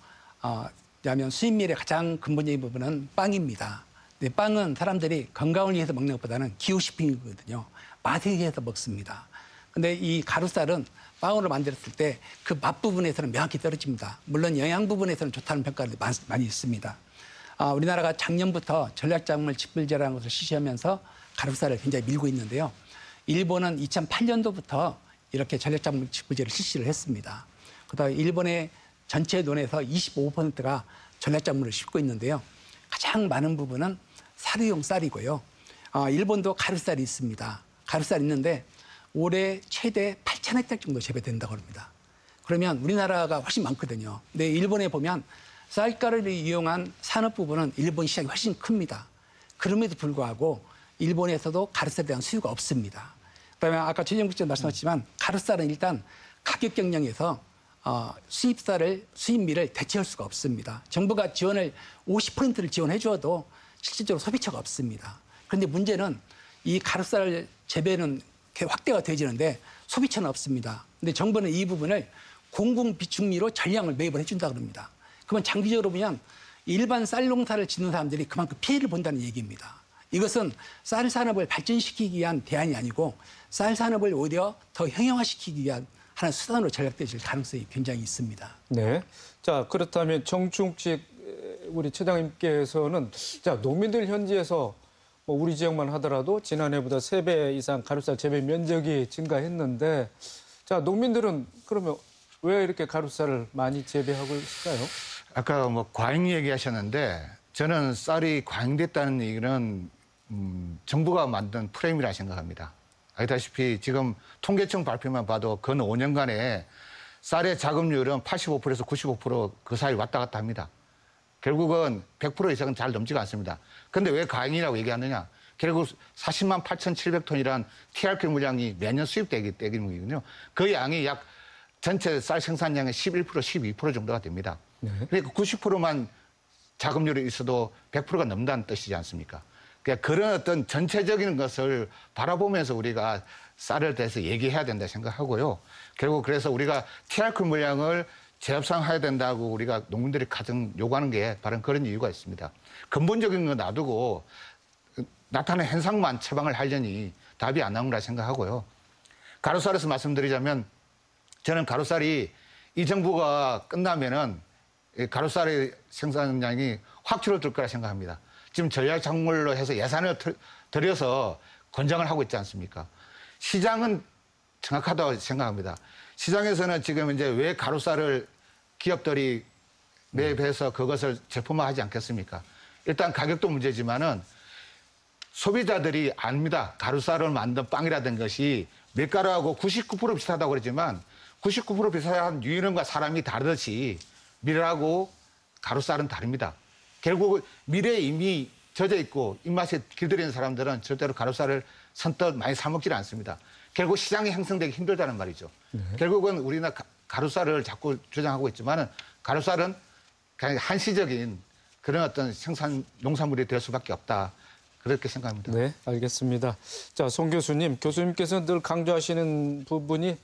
왜냐하면 수입밀의 가장 근본적인 부분은 빵입니다. 근데 빵은 사람들이 건강을 위해서 먹는 것보다는 기호식품이거든요. 맛을 위해서 먹습니다. 근데 이 가루쌀은 빵으로 만들었을 때 그 맛 부분에서는 명확히 떨어집니다. 물론 영양 부분에서는 좋다는 평가가 많이 있습니다. 우리나라가 작년부터 전략작물 직불제라는 것을 실시하면서 가루쌀을 굉장히 밀고 있는데요. 일본은 2008년도부터 이렇게 전략작물 직불제를 실시를 했습니다. 그다음에 일본의 전체 논에서 25%가 전략작물을 심고 있는데요. 가장 많은 부분은 사료용 쌀이고요. 일본도 가루쌀이 있습니다. 가루쌀이 있는데 올해 최대 8,000헥타 정도 재배된다고 합니다. 그러면 우리나라가 훨씬 많거든요. 근데 일본에 보면 쌀가루를 이용한 산업 부분은 일본 시장이 훨씬 큽니다. 그럼에도 불구하고 일본에서도 가루쌀에 대한 수요가 없습니다. 그다음에 아까 최재형 국장님 말씀하셨지만 가루쌀은 일단 가격 경쟁에서 수입밀을 대체할 수가 없습니다. 정부가 지원을 50%를 지원해 줘도 실질적으로 소비처가 없습니다. 그런데 문제는 이 가루쌀 재배는 확대가 되지는데 소비처는 없습니다. 근데 정부는 이 부분을 공공비축미로 전량을 매입을 해준다고 합니다. 그러면 장기적으로 보면 일반 쌀 농사를 짓는 사람들이 그만큼 피해를 본다는 얘기입니다. 이것은 쌀 산업을 발전시키기 위한 대안이 아니고 쌀 산업을 오히려 더 형용화시키기 위한 하나의 수단으로 전략되실 가능성이 굉장히 있습니다. 네. 자, 그렇다면 정충식 우리 처장님께서는 자, 농민들 현지에서 뭐 우리 지역만 하더라도 지난해보다 3배 이상 가루쌀 재배 면적이 증가했는데 자, 농민들은 그러면 왜 이렇게 가루쌀을 많이 재배하고 있을까요? 아까 뭐 과잉 얘기하셨는데 저는 쌀이 과잉됐다는 얘기는 정부가 만든 프레임이라 생각합니다. 알다시피 지금 통계청 발표만 봐도 근 5년간에 쌀의 자급률은 85%에서 95% 사이 왔다 갔다 합니다. 결국은 100% 이상은 잘 넘지가 않습니다. 그런데 왜 과잉이라고 얘기하느냐? 결국 40만 8,700톤이란 TRQ 물량이 매년 수입되기 때문이거든요. 그 양이 약 전체 쌀 생산량의 11%, 12% 정도가 됩니다. 네. 그러니까 90%만 자급률이 있어도 100%가 넘는다는 뜻이지 않습니까? 그러니까 그런 어떤 전체적인 것을 바라보면서 우리가 쌀에 대해서 얘기해야 된다 생각하고요. 결국 그래서 우리가 TRQ 물량을 재협상해야 된다고 우리가 농민들이 가장 요구하는 게 바로 그런 이유가 있습니다. 근본적인 거 놔두고 나타나는 현상만 처방을 하려니 답이 안 나온다 생각하고요. 가루쌀에서 말씀드리자면 저는 가루쌀이 이 정부가 끝나면은 가루쌀의 생산량이 확 줄어들 거라 생각합니다. 지금 전략작물로 해서 예산을 들여서 권장을 하고 있지 않습니까? 시장은 정확하다고 생각합니다. 시장에서는 지금 이제 왜 가루쌀을 기업들이 매입해서 그것을 제품화하지 않겠습니까? 일단 가격도 문제지만은 소비자들이 압니다. 가루쌀을 만든 빵이라든 것이 밀가루하고 99% 비슷하다고 그러지만 99% 비슷한 유인원과 사람이 다르듯이 밀하고 가루쌀은 다릅니다. 결국 밀에 이미 젖어 있고 입맛에 길들이는 사람들은 절대로 가루쌀을 선뜻 많이 사 먹지는 않습니다. 결국 시장이 형성되기 힘들다는 말이죠. 결국은 우리는 가루쌀을 자꾸 주장하고 있지만은 가루쌀은 그냥 한시적인 그런 어떤 생산 농산물이 될 수밖에 없다. 그렇게 생각합니다. 네, 알겠습니다. 자, 송 교수님, 교수님께서 늘 강조하시는 부분이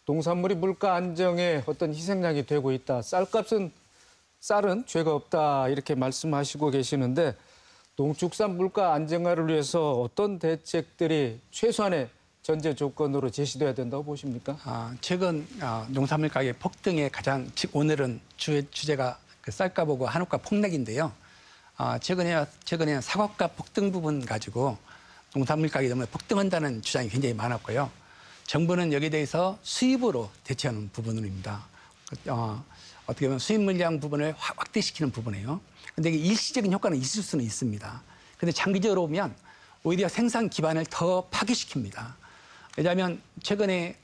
농산물이 물가 안정에 어떤 희생양이 되고 있다. 쌀은 죄가 없다 이렇게 말씀하시고 계시는데 농축산 물가 안정화를 위해서 어떤 대책들이 최소한의 전제 조건으로 제시돼야 된다고 보십니까? 최근 농산물 가격 폭등의 가장 오늘은 주제가 그 쌀값하고 한우값 폭락인데요. 최근에 사과값 폭등 부분 가지고 농산물 가격이 너무 폭등한다는 주장이 굉장히 많았고요. 정부는 여기에 대해서 수입으로 대체하는 부분입니다. 어떻게 보면 수입 물량 부분을 확대시키는 부분이에요. 근데 이게 일시적인 효과는 있을 수는 있습니다. 근데 장기적으로 보면 오히려 생산 기반을 더 파괴시킵니다. 왜냐하면 최근에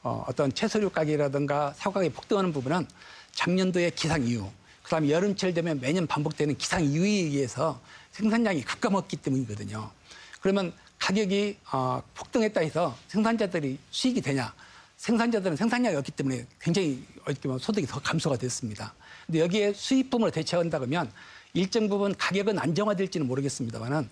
어떤 채소류 가격이라든가 사과 가격이 폭등하는 부분은 작년도의 기상 이유, 그다음에 여름철 되면 매년 반복되는 기상 이유에 의해서 생산량이 급감했기 때문이거든요. 그러면 가격이 폭등했다 해서 생산자들이 수익이 되냐? 생산자들은 생산량이 없기 때문에 굉장히 어떻게 보면 소득이 더 감소가 됐습니다. 근데 여기에 수입 부분을 대체한다 그러면 일정 부분 가격은 안정화될지는 모르겠습니다만은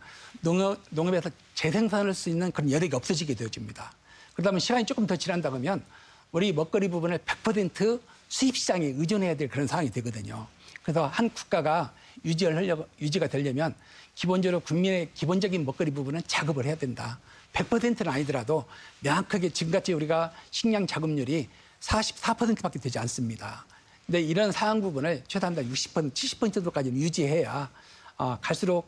농업에서 재생산할 수 있는 그런 여력이 없어지게 되어집니다. 그러다 시간이 조금 더 지난다 그러면 우리 먹거리 부분을 100% 수입 시장에 의존해야 될 그런 상황이 되거든요. 그래서 한 국가가 유지가 되려면 기본적으로 국민의 기본적인 먹거리 부분은 자급을 해야 된다. 100%는 아니더라도 명확하게 지금같이 우리가 식량 자급률이 44%밖에 되지 않습니다. 근데 이런 상황 부분을 최소한 60%, 70% 정도까지 유지해야 갈수록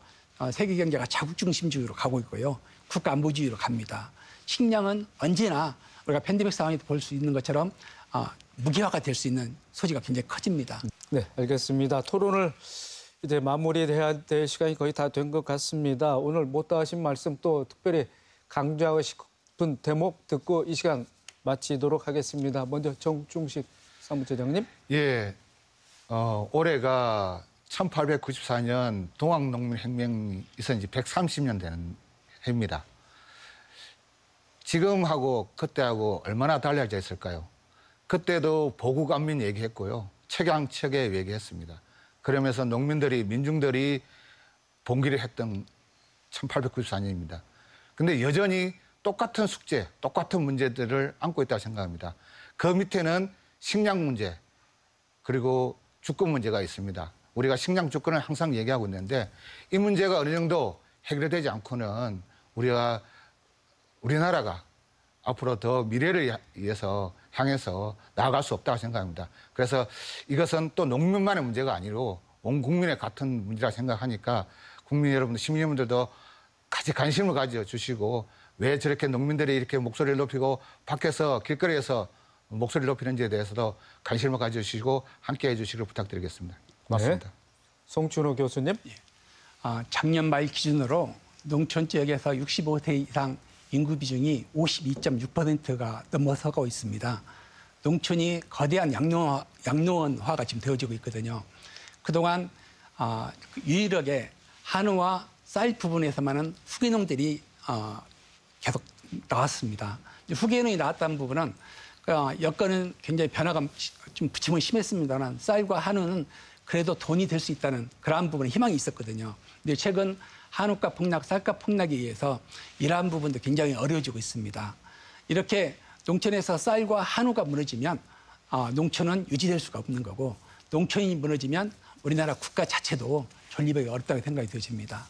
세계 경제가 자국 중심주의로 가고 있고요. 국가 안보주의로 갑니다. 식량은 언제나 우리가 팬데믹 상황에서 볼 수 있는 것처럼 무기화가 될 수 있는 소지가 굉장히 커집니다. 네, 알겠습니다. 토론을 이제 마무리해야 될 시간이 거의 다 된 것 같습니다. 오늘 못다 하신 말씀 또 특별히 강조하고 싶은 대목 듣고 이 시간 마치도록 하겠습니다. 먼저 정중식 사무처장님. 예, 올해가 1894년 동학농민혁명이 있은 지 130년 되는 해입니다. 지금하고 그때하고 얼마나 달라져 있을까요? 그때도 보국안민 얘기했고요. 척양척의 얘기했습니다. 그러면서 민중들이 봉기를 했던 1894년입니다. 근데 여전히 똑같은 숙제, 똑같은 문제들을 안고 있다고 생각합니다. 그 밑에는 식량 문제, 그리고 주권 문제가 있습니다. 우리가 식량 주권을 항상 얘기하고 있는데 이 문제가 어느 정도 해결되지 않고는 우리나라가 앞으로 더 미래를 위해서 향해서 나아갈 수 없다고 생각합니다. 그래서 이것은 또 농민만의 문제가 아니고 온 국민의 같은 문제라 생각하니까 국민 여러분들, 시민 여러분들도 같이 관심을 가져주시고 왜 저렇게 농민들이 이렇게 목소리를 높이고 밖에서 길거리에서 목소리를 높이는지에 대해서도 관심을 가져주시고 함께해 주시길 부탁드리겠습니다. 고맙습니다. 네. 송춘호 교수님. 작년 말 기준으로 농촌 지역에서 65세 이상 인구 비중이 52.6%가 넘어서고 있습니다. 농촌이 거대한 양로원화가 지금 되어지고 있거든요. 그동안 유일하게 한우와 쌀 부분에서만은 후계농들이 계속 나왔습니다. 후계농이 나왔다는 부분은 여건은 굉장히 변화가 좀 지금은 심했습니다만 쌀과 한우는 그래도 돈이 될 수 있다는 그러한 부분에 희망이 있었거든요. 근데 최근 한우값 폭락, 쌀값 폭락에 의해서 이러한 부분도 굉장히 어려워지고 있습니다. 이렇게 농촌에서 쌀과 한우가 무너지면 농촌은 유지될 수가 없는 거고 농촌이 무너지면 우리나라 국가 자체도 존립하기 어렵다고 생각이 되어집니다.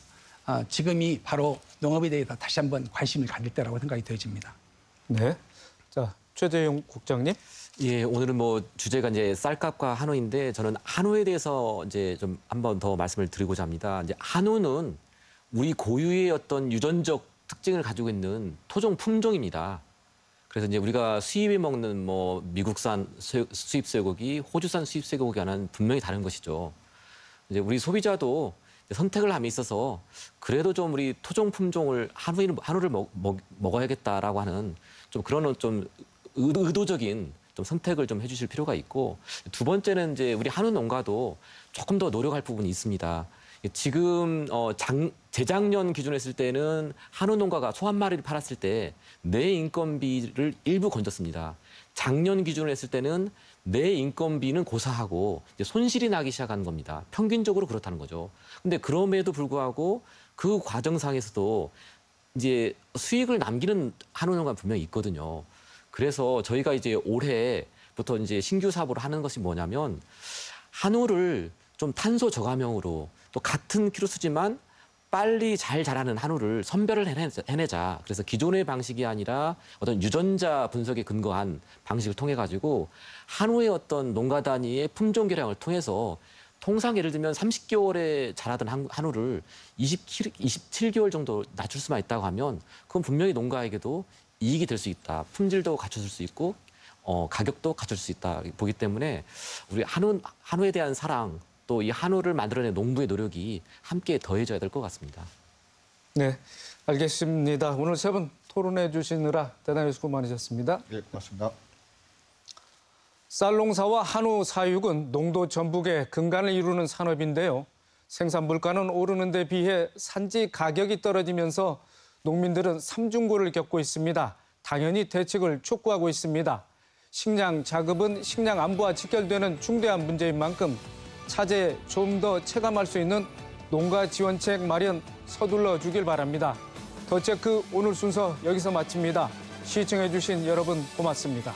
지금이 바로 농업에 대해서 다시 한번 관심을 가질 때라고 생각이 되어집니다. 네. 자, 최재용 국장님. 예, 오늘은 주제가 이제 쌀값과 한우인데 저는 한우에 대해서 이제 좀 한번 더 말씀을 드리고자 합니다. 이제 한우는 우리 고유의 어떤 유전적 특징을 가지고 있는 토종 품종입니다. 그래서 이제 우리가 수입에 먹는 미국산 수입 쇠고기, 호주산 수입 쇠고기와는 분명히 다른 것이죠. 이제 우리 소비자도 선택을 함에 있어서 그래도 좀 우리 토종 품종을 한우를 먹어야겠다라고 하는 좀 그런 좀 의도적인 좀 선택을 좀 해주실 필요가 있고, 두 번째는 이제 우리 한우 농가도 조금 더 노력할 부분이 있습니다. 지금 재작년 기준으로 했을 때는 한우 농가가 소 한 마리를 팔았을 때 내 인건비를 일부 건졌습니다. 작년 기준으로 했을 때는 내 인건비는 고사하고 이제 손실이 나기 시작한 겁니다. 평균적으로 그렇다는 거죠. 근데 그럼에도 불구하고 그 과정상에서도 이제 수익을 남기는 한우 농가는 분명히 있거든요. 그래서 저희가 이제 올해부터 이제 신규 사업을 하는 것이 뭐냐면, 한우를 좀 탄소 저감형으로 또 같은 키로수지만 빨리 잘 자라는 한우를 선별을 해내자. 그래서 기존의 방식이 아니라 어떤 유전자 분석에 근거한 방식을 통해 가지고 한우의 어떤 농가 단위의 품종 개량을 통해서 통상 예를 들면 30개월에 자라던 한우를 27개월 정도 낮출 수만 있다고 하면 그건 분명히 농가에게도 이익이 될 수 있다. 품질도 갖춰줄 수 있고 가격도 갖출 수 있다 보기 때문에 우리 한우에 대한 사랑, 또 이 한우를 만들어낸 농부의 노력이 함께 더해져야 될 것 같습니다. 네, 알겠습니다. 오늘 세 분 토론해 주시느라 대단히 수고 많으셨습니다. 네, 고맙습니다. 쌀 농사와 한우 사육은 농도 전북의 근간을 이루는 산업인데요. 생산 물가는 오르는 데 비해 산지 가격이 떨어지면서 농민들은 삼중고를 겪고 있습니다. 당연히 대책을 촉구하고 있습니다. 식량 자급은 식량 안보와 직결되는 중대한 문제인 만큼 차제에 좀 더 체감할 수 있는 농가 지원책 마련 서둘러 주길 바랍니다. 더체크 오늘 순서 여기서 마칩니다. 시청해 주신 여러분 고맙습니다.